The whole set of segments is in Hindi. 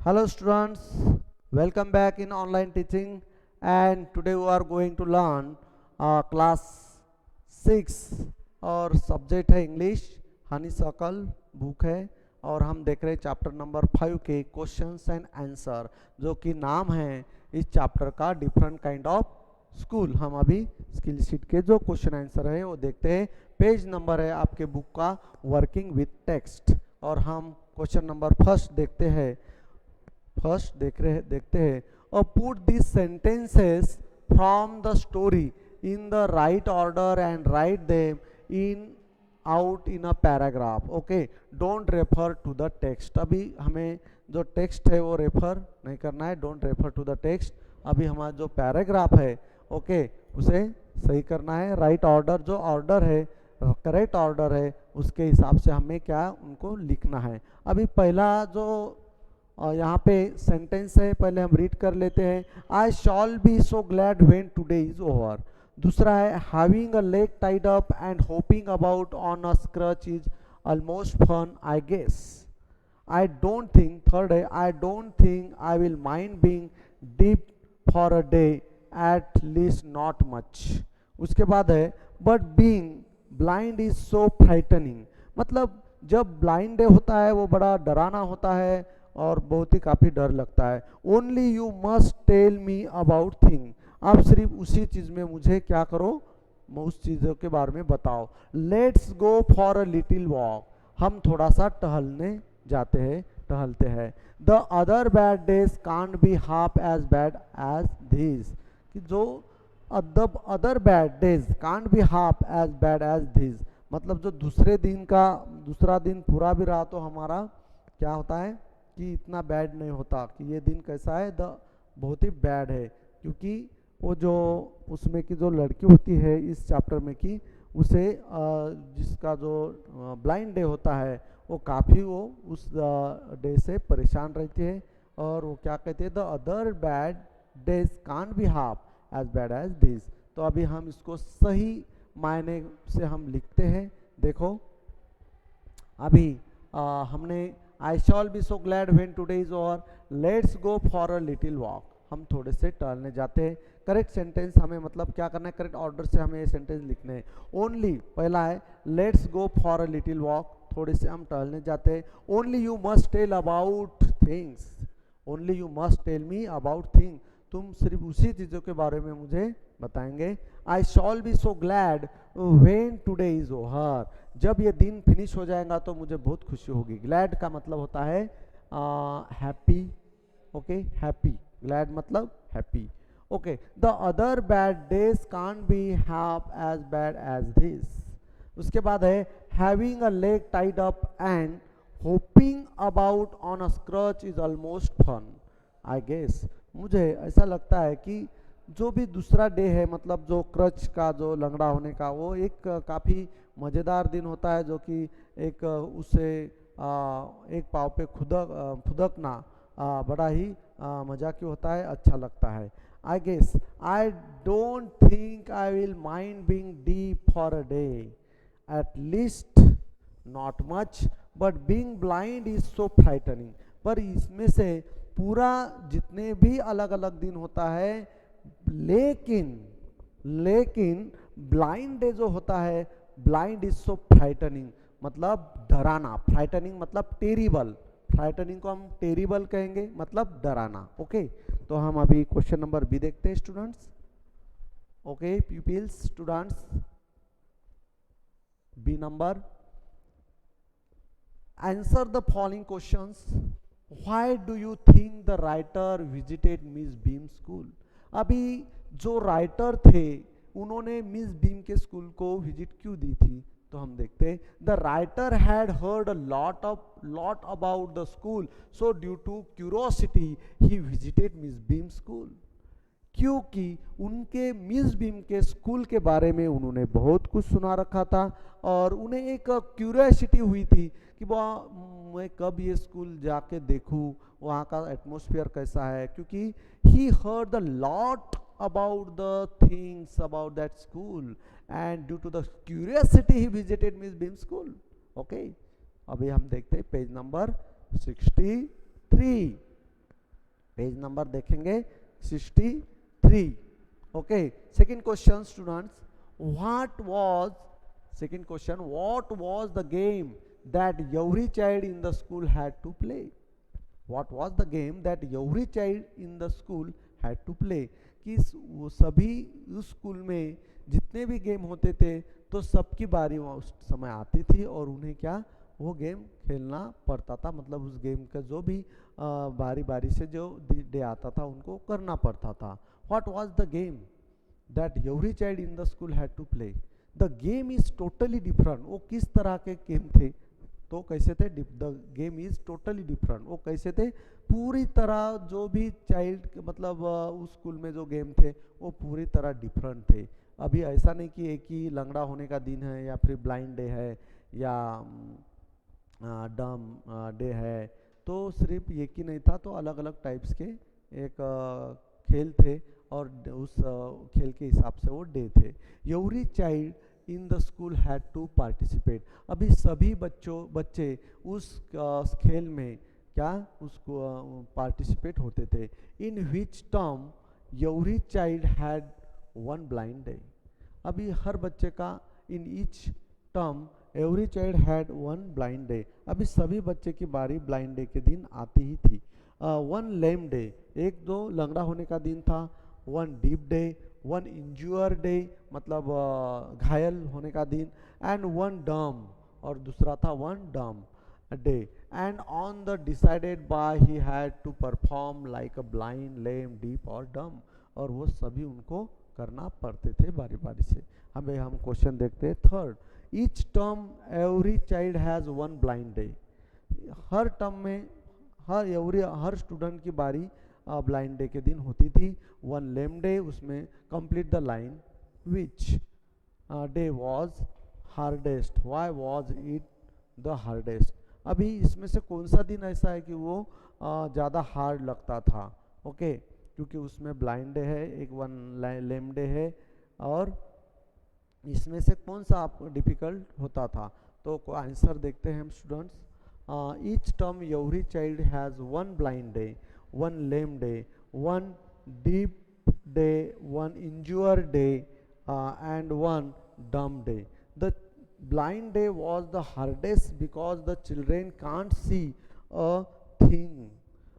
Hello students, welcome back in online teaching, and today we are going to learn class 6 और सब्जेक्ट है इंग्लिश। हनीसकल बुक है और हम देख रहे हैं चैप्टर नंबर 5 के क्वेश्चंस एंड आंसर, जो कि नाम है इस चैप्टर का डिफरेंट काइंड ऑफ स्कूल। हम अभी स्किल शीट के जो क्वेश्चन आंसर है वो देखते हैं। पेज नंबर है आपके बुक का वर्किंग विथ टेक्स्ट, और हम क्वेश्चन नंबर फर्स्ट देखते हैं। देखते हैं और put this sentences from the story in the right order and write them in out in a paragraph. Okay, don't refer to the text. अभी हमें जो टेक्स्ट है वो रेफर नहीं करना है, don't refer to the text. अभी हमारा जो पैराग्राफ है ओके उसे सही करना है। राइट ऑर्डर, जो ऑर्डर है करेक्ट ऑर्डर है उसके हिसाब से हमें क्या उनको लिखना है। अभी पहला जो यहाँ पे सेंटेंस है पहले हम रीड कर लेते हैं। I shall be so glad when today is over. दूसरा है having a leg tied up and hopping about on a scratch is almost fun I guess. I don't think, third है I don't think I will mind being deep for a day, at least not much. उसके बाद है but being blind is so frightening. मतलब जब ब्लाइंड डे होता है वो बड़ा डराना होता है और बहुत ही काफ़ी डर लगता है। Only you must tell me about thing. आप सिर्फ उसी चीज़ में मुझे क्या करो, उस चीज़ों के बारे में बताओ। Let's go for a little walk. हम थोड़ा सा टहलने जाते हैं, टहलते हैं। The other bad days can't be half as bad as this. कि जो other bad days can't be half as bad as this, मतलब जो दूसरा दिन पूरा भी रहा तो हमारा क्या होता है कि इतना बैड नहीं होता, कि ये दिन कैसा है बहुत ही बैड है। क्योंकि वो जो उसमें की जो लड़की होती है इस चैप्टर में की उसे जिसका जो ब्लाइंड डे होता है वो काफ़ी वो उस डे से परेशान रहती है, और वो क्या कहते हैं the other bad days can't be half as bad as this. तो अभी हम इसको सही मायने से हम लिखते हैं। देखो अभी हमने I shall be so glad when today is over, let's go for a little walk. हम थोड़े से टहलने जाते हैं। करेक्ट सेंटेंस हमें मतलब क्या करना है, करेक्ट ऑर्डर से हमें ये सेंटेंस लिखने हैं। ओनली पहला है let's go for a little walk, थोड़े से हम टहलने जाते हैं। Only you must tell about things, only you must tell me about thing. तुम सिर्फ उसी चीज़ों के बारे में मुझे बताएंगे। I shall be so glad when today is over. जब ये दिन फिनिश हो जाएगा तो मुझे बहुत खुशी होगी। ग्लैड का मतलब होता है हैप्पी। ओके, हैप्पी, ग्लैड मतलब happy. Okay, the other bad days can't be half as bad as this. उसके बाद है having a leg tied up and hopping about on a scratch is almost fun I guess. मुझे ऐसा लगता है कि जो भी दूसरा डे है, मतलब जो क्रच का, जो लंगड़ा होने का, वो एक काफ़ी मज़ेदार दिन होता है, जो कि एक उससे एक पाँव पे खुदकना बड़ा ही मजाकी होता है, अच्छा लगता है। I guess I don't think I will mind being deep for a day, at least not much, but being blind is so frightening. पर इसमें से पूरा जितने भी अलग अलग दिन होता है, लेकिन ब्लाइंड डे जो होता है, ब्लाइंड इज सो फ्राइटनिंग मतलब डराना। फ्राइटनिंग मतलब टेरिबल, फ्राइटनिंग को हम टेरिबल कहेंगे, मतलब डराना। ओके, तो हम अभी क्वेश्चन नंबर बी देखते हैं students. Okay peoples, students, B number, answer the following questions. Why do you think the writer visited Miss Beam school. अभी जो राइटर थे उन्होंने मिस बीम के स्कूल को विजिट क्यों दी थी, तो हम देखते हैं the writer had heard a lot about the school, so due to curiosity he visited Miss Beam school. क्योंकि उनके मिस बीम के स्कूल के बारे में उन्होंने बहुत कुछ सुना रखा था, और उन्हें एक क्यूरियोसिटी हुई थी कि वह मैं कब ये स्कूल जाके देखूं, वहाँ का एटमॉस्फेयर कैसा है। क्योंकि he heard the lot about the things about that school, and due to the curiosity he visited Miss Beam school. Okay, अभी हम देखते हैं पेज नंबर 63। पेज नंबर देखेंगे 63. Okay, second question students, what was second question, what was the game that every child in the school had to play? What was the game that every child in the school had to play? कि वो सभी उस स्कूल में जितने भी गेम होते थे तो सबकी बारी उस समय आती थी और उन्हें क्या वो गेम खेलना पड़ता था, मतलब उस गेम का जो भी बारी बारी से जो डे आता था उनको करना पड़ता था. What was the game that every child in the school had to play? The game is totally different. वो किस तरह के गेम थे? तो कैसे थे? The game is totally different. वो कैसे थे? पूरी तरह जो भी चाइल्ड मतलब उस स्कूल में जो गेम थे वो पूरी तरह डिफरेंट थे. अभी ऐसा नहीं कि एक ही लंगड़ा होने का दिन है या फिर ब्लाइंड डे है या डम डे है, तो सिर्फ एक ही नहीं था, तो अलग अलग टाइप्स के एक खेल थे और उस खेल के हिसाब से वो डे थे. Every child in the school had to participate. अभी सभी बच्चे उस खेल में क्या उसको पार्टिसिपेट होते थे. In which term every child had one blind day. अभी हर बच्चे का in each term every child had one blind day. अभी सभी बच्चे की बारी ब्लाइंड डे के दिन आती ही थी. वन लेम डे, एक दो लंगड़ा होने का दिन था. One deep day, one injured day मतलब घायल होने का दिन. एंड वन डम, और दूसरा था one dumb day. And on the decided by he had to perform like a blind, lame, deep और डम. और वो सभी उनको करना पड़ते थे बारी बारी से. हमें हम क्वेश्चन देखते हैं. Third, each term every child has one blind day. Her term में हर स्टूडेंट की बारी ब्लाइंड डे के दिन होती थी. वन लेम डे, उसमें complete the line. Which day was hardest, why was it the hardest. अभी इसमें से कौन सा दिन ऐसा है कि वो ज़्यादा हार्ड लगता था? ओके, क्योंकि उसमें ब्लाइंड डे है, एक वन लेम डे है, और इसमें से कौन सा आपको डिफ़िकल्ट होता था? तो आंसर देखते हैं हम students. Each term every child has one blind day, one lame day, one deep day, one injured day, and one dumb day. The blind day was the hardest because the children can't see a thing.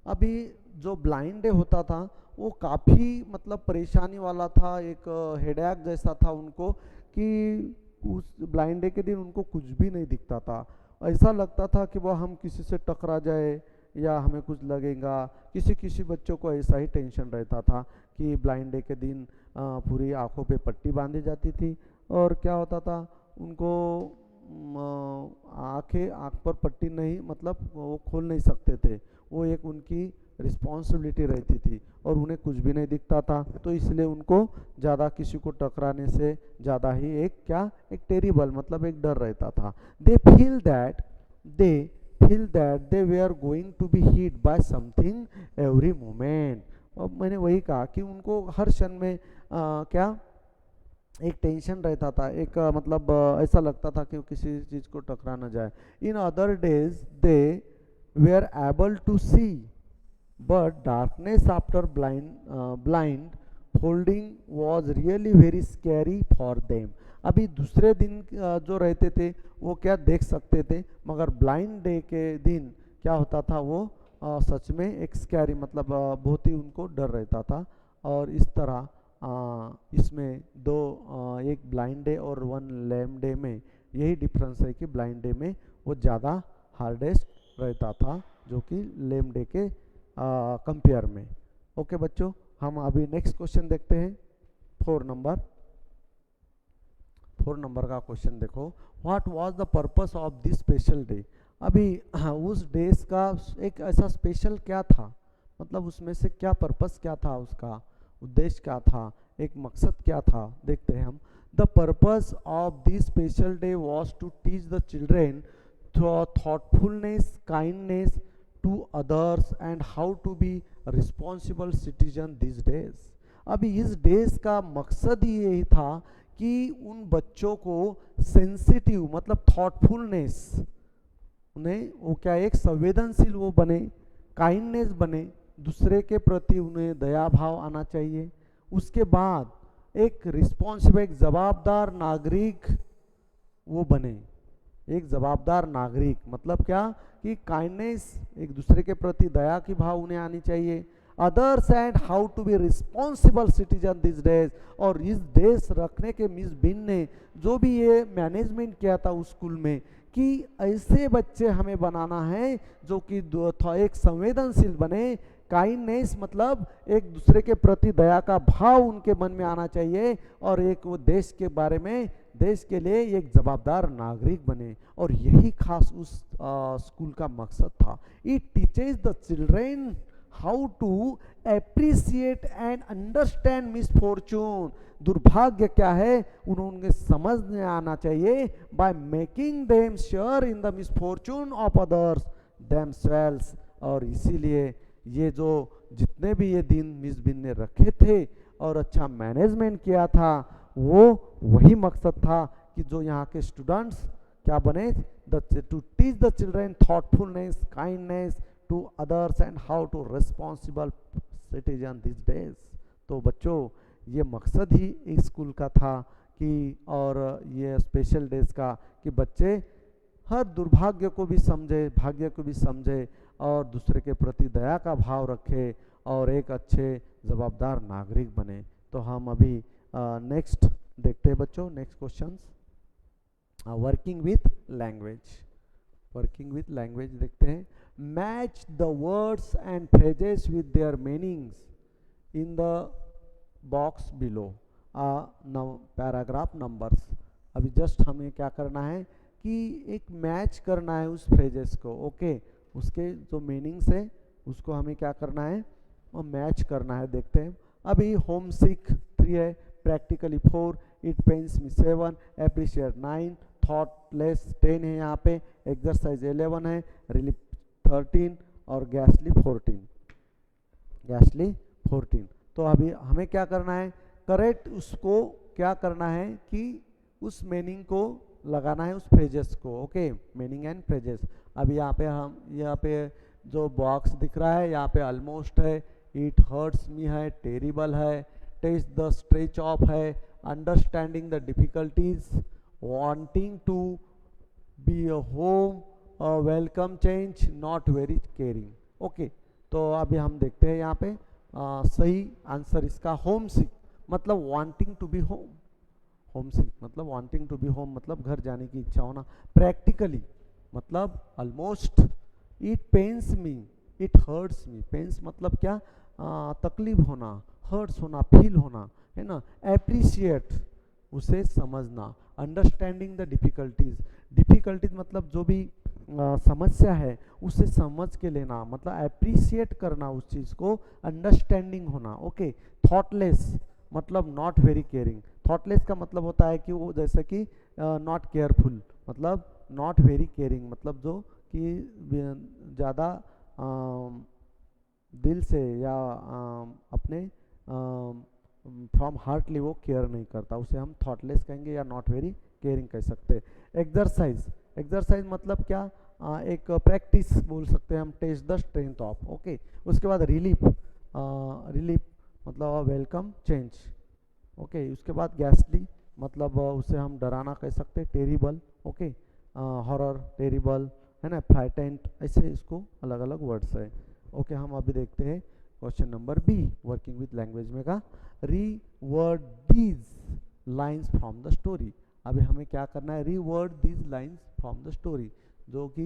अभी जो ब्लाइंड डे होता था वो काफ़ी मतलब परेशानी वाला था, एक हेडेक जैसा था उनको, कि उस ब्लाइंड डे के दिन उनको कुछ भी नहीं दिखता था. ऐसा लगता था कि वह हम किसी से टकरा जाए या हमें कुछ लगेगा. किसी बच्चों को ऐसा ही टेंशन रहता था कि ब्लाइंड डे के दिन पूरी आंखों पे पट्टी बांधी जाती थी, और क्या होता था उनको आँख पर पट्टी नहीं, मतलब वो खोल नहीं सकते थे. वो एक उनकी रिस्पॉन्सिबिलिटी रहती थी और उन्हें कुछ भी नहीं दिखता था, तो इसलिए उनको ज़्यादा किसी को टकराने से ज़्यादा ही एक टेरिबल मतलब एक डर रहता था. They feel that they were going to be hit by something every moment. अब मैंने वही कहा कि उनको हर क्षण में क्या एक टेंशन रहता था, एक मतलब ऐसा लगता था कि वो किसी चीज़ को टकरा ना जाए. In other days they were able to see but darkness after blind folding was really very scary for them. अभी दूसरे दिन जो रहते थे वो क्या देख सकते थे, मगर ब्लाइंड डे के दिन क्या होता था वो सच में एक स्कैरी मतलब बहुत ही उनको डर रहता था. और इस तरह इसमें दो एक ब्लाइंड डे और वन लेम डे में यही डिफरेंस है कि ब्लाइंड डे में वो ज़्यादा हार्डेस्ट रहता था जो कि लेम डे के कंपेयर में. ओके बच्चों, हम अभी नेक्स्ट क्वेश्चन देखते हैं. 4 नंबर का क्वेश्चन देखो. What was the purpose of this special day. अभी उस डेज का एक ऐसा स्पेशल क्या था, मतलब उसमें से क्या पर्पस क्या था, उसका उद्देश्य क्या था, एक मकसद क्या था, देखते हैं हम. The purpose of this special day was to teach the children thoughtfulness, kindness to others and how to be responsible citizen these days. अभी इस डेज का मकसद ही यही था कि उन बच्चों को सेंसिटिव मतलब थॉटफुलनेस, उन्हें वो क्या एक संवेदनशील वो बने, काइंडनेस बने, दूसरे के प्रति उन्हें दया भाव आना चाहिए। उसके बाद एक रिस्पॉन्सिबल, एक जवाबदार नागरिक वो बने। एक जवाबदार नागरिक मतलब क्या कि काइंडनेस, एक दूसरे के प्रति दया की भाव उन्हें आनी चाहिए। Others and how to be responsible citizen this days, और इस देश रखने के मिस बिन ने जो भी ये मैनेजमेंट किया था उस स्कूल में कि ऐसे बच्चे हमें बनाना है जो कि एक संवेदनशील बने। काइंडनेस मतलब एक दूसरे के प्रति दया का भाव उनके मन में आना चाहिए, और एक वो देश के बारे में, देश के लिए एक जवाबदार नागरिक बने। और यही खास उस स्कूल का मकसद था। It teaches the children how to appreciate and understand misfortune. दुर्भाग्य क्या है उन्होंने समझने आना चाहिए, by making them share in the misfortune of others themselves. और इसीलिए ये जो जितने भी ये दिन मिस बिन ने रखे थे और अच्छा मैनेजमेंट किया था, वो वही मकसद था कि जो यहाँ के स्टूडेंट्स क्या बने, to teach the children thoughtfulness, kindness to others and how to responsible citizen this days. तो बच्चों ये मकसद ही इस स्कूल का था कि, और ये स्पेशल डेज का, कि बच्चे हर दुर्भाग्य को भी समझे, भाग्य को भी समझे, और दूसरे के प्रति दया का भाव रखे, और एक अच्छे जवाबदार नागरिक बने। तो हम अभी नेक्स्ट देखते हैं बच्चों, next questions. Working with language, working with language देखते हैं। Match the words and phrases with their meanings in the box below paragraph numbers. अभी जस्ट हमें क्या करना है कि एक मैच करना है उस फ्रेजेस को, ओके उसके जो मीनिंग्स है उसको हमें क्या करना है, और मैच करना है। देखते हैं अभी होम सिक 3 है, practically 4, it pains me 7, appreciate 9, thoughtless 10 है यहाँ पे, एक्सरसाइज 11 है, रिलीफ 13 और गैसली 14, गैसली 14। तो अभी हमें क्या करना है, करेक्ट उसको क्या करना है कि उस मीनिंग को लगाना है उस फ्रेजेस को, ओके मीनिंग एंड फ्रेजेस। अभी यहाँ पे हम यहाँ पे जो बॉक्स दिख रहा है यहाँ पे ऑलमोस्ट है, इट हर्ट्स मी है, टेरिबल है, टेस्ट द स्ट्रेच ऑफ है, understanding the difficulties, wanting to be a home, welcome change, not very caring. Okay तो अभी हम देखते हैं यहाँ पे सही आंसर इसका होम सिक मतलब wanting to be home, homesick मतलब वांटिंग टू बी होम मतलब घर जाने की इच्छा होना। प्रैक्टिकली मतलब almost, it pains me, it hurts me, pains मतलब क्या, तकलीफ होना, हर्ट्स होना, फील होना, है ना। एप्रिशिएट उसे समझना, अंडरस्टैंडिंग द डिफिकल्टीज, डिफिकल्टीज मतलब जो भी समस्या है उसे समझ के लेना, मतलब अप्रिशिएट करना उस चीज़ को, अंडरस्टैंडिंग होना। ओके थॉटलेस मतलब नॉट वेरी केयरिंग, थॉटलेस का मतलब होता है कि वो जैसे कि नॉट केयरफुल, मतलब नॉट वेरी केयरिंग मतलब जो कि ज़्यादा दिल से या अपने फ्रॉम हार्टली वो केयर नहीं करता, उसे हम थॉटलेस कहेंगे या नॉट वेरी केयरिंग कह सकते हैं। एक्सरसाइज, एक्सरसाइज मतलब क्या, एक प्रैक्टिस बोल सकते हैं हम, test the strength of, okay. उसके बाद रिलीफ, रिलीफ मतलब वेलकम चेंज, ओके। उसके बाद गैसली मतलब उसे हम डराना कह सकते हैं, टेरिबल, ओके, हॉरर, टेरिबल, है ना, फ्राइटेंड, ऐसे इसको अलग अलग वर्ड्स है। ओके हम अभी देखते हैं question number B, working with language में का, reword these lines from the story. अभी हमें क्या करना है, reword these lines from the story, जो कि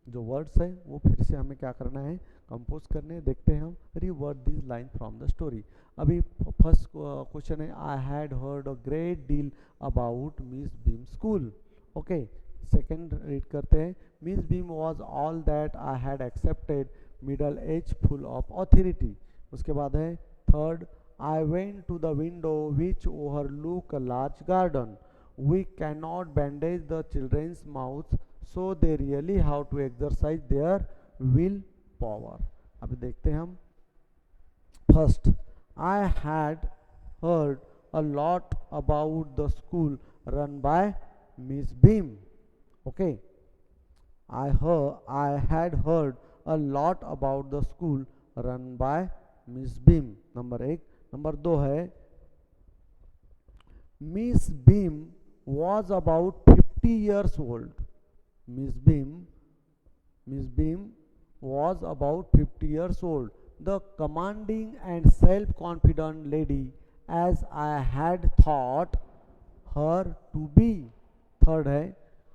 जो वर्ड्स है वो फिर से हमें क्या करना है, कंपोज करने। देखते हैं हम, reword these line from the story. अभी फर्स्ट क्वेश्चन है, I had heard a great deal about Miss Beam school, okay. Second read करते हैं, Miss Beam was all that I had expected, middle age full of authority. उसके बाद है third, I went to the window which overlook a large garden, we can not bandage the children's mouth so they really how to exercise there will power. अभी देखते हैं हम, first, I had heard a lot about the school run by miss beam, okay, I had heard a lot about the school run by miss beam, number 1। Number 2 है miss beam was about 50 years old. Miss Beam was about 50 years old. The commanding and self-confident lady as I had thought her to be. Third है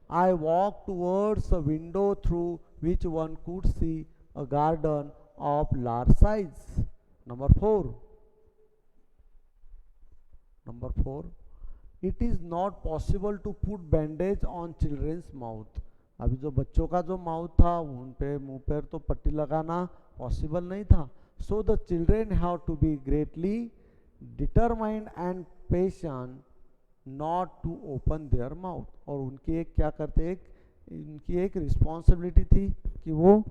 I walked towards a window through which one could see a garden of large size. Number 4. It is not possible to put bandage on children's mouth. अभी जो बच्चों का जो माउथ था उन पे मुंह पर तो पट्टी लगाना पॉसिबल नहीं था. So the children have to be greatly determined and patient not to open their mouth. और उनकी एक क्या करते, उनकी एक रिस्पॉन्सिबिलिटी थी कि वो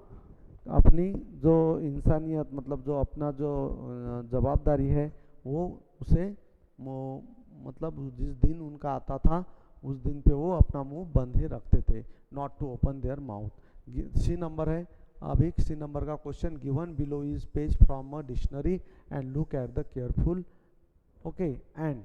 अपनी जो इंसानियत मतलब जो अपना जो जवाबदारी है वो उसे मतलब जिस दिन उनका आता था उस दिन पे वो अपना मुंह बंद ही रखते थे, not to open their mouth. C number है. अभी सी नंबर का question given below is page from a dictionary and look at the careful. Okay and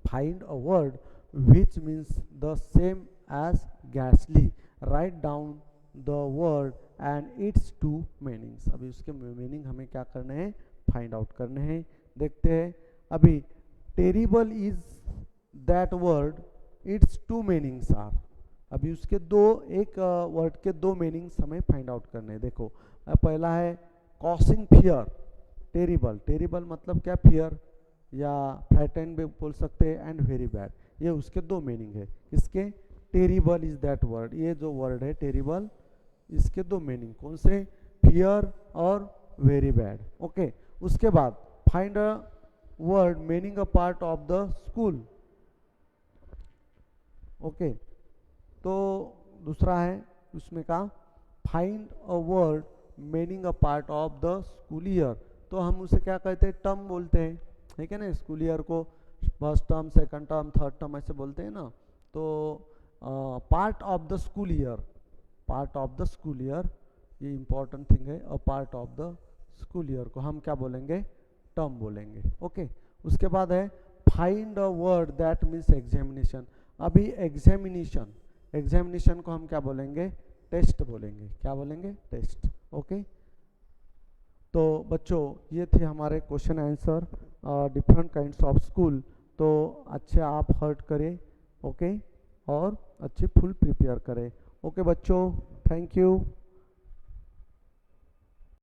find a word which means the same as गैसली. Write down the word and its two meanings. अभी उसके मीनिंग हमें क्या करने हैं, फाइंड आउट करने हैं. देखते हैं. अभी terrible is that word, its two meanings are. अभी उसके एक वर्ड के दो मीनिंग्स हमें फाइंड आउट करने हैं. देखो पहला है कॉसिंग फियर. टेरिबल मतलब क्या, फियर या फ्राइटेंड भी बोल सकते हैं, एंड वेरी बैड. ये उसके दो मीनिंग है. इसके टेरिबल इज दैट वर्ड, ये जो वर्ड है टेरिबल, इसके दो मीनिंग कौन से, फियर और वेरी बैड. ओके. उसके बाद find a word meaning a part of the school. Okay. तो दूसरा है उसमें का find a word meaning a part of the school year. तो हम उसे क्या कहते हैं, टर्म बोलते हैं, ठीक है ना. स्कूल ईयर को first term, second term, third term ऐसे बोलते हैं ना. तो part of the school year, part of the school year, ये इंपॉर्टेंट थिंग है. A part of the school year को हम क्या बोलेंगे, टर्म बोलेंगे. ओके. उसके बाद है find a word that means examination. अभी एग्जामिनेशन को हम क्या बोलेंगे, टेस्ट बोलेंगे. क्या बोलेंगे, टेस्ट. ओके. तो बच्चों ये थे हमारे question answer different kinds of school. तो अच्छे आप हर्ट करें. ओके. और अच्छे फुल प्रिपेयर करें. ओके बच्चों, थैंक यू.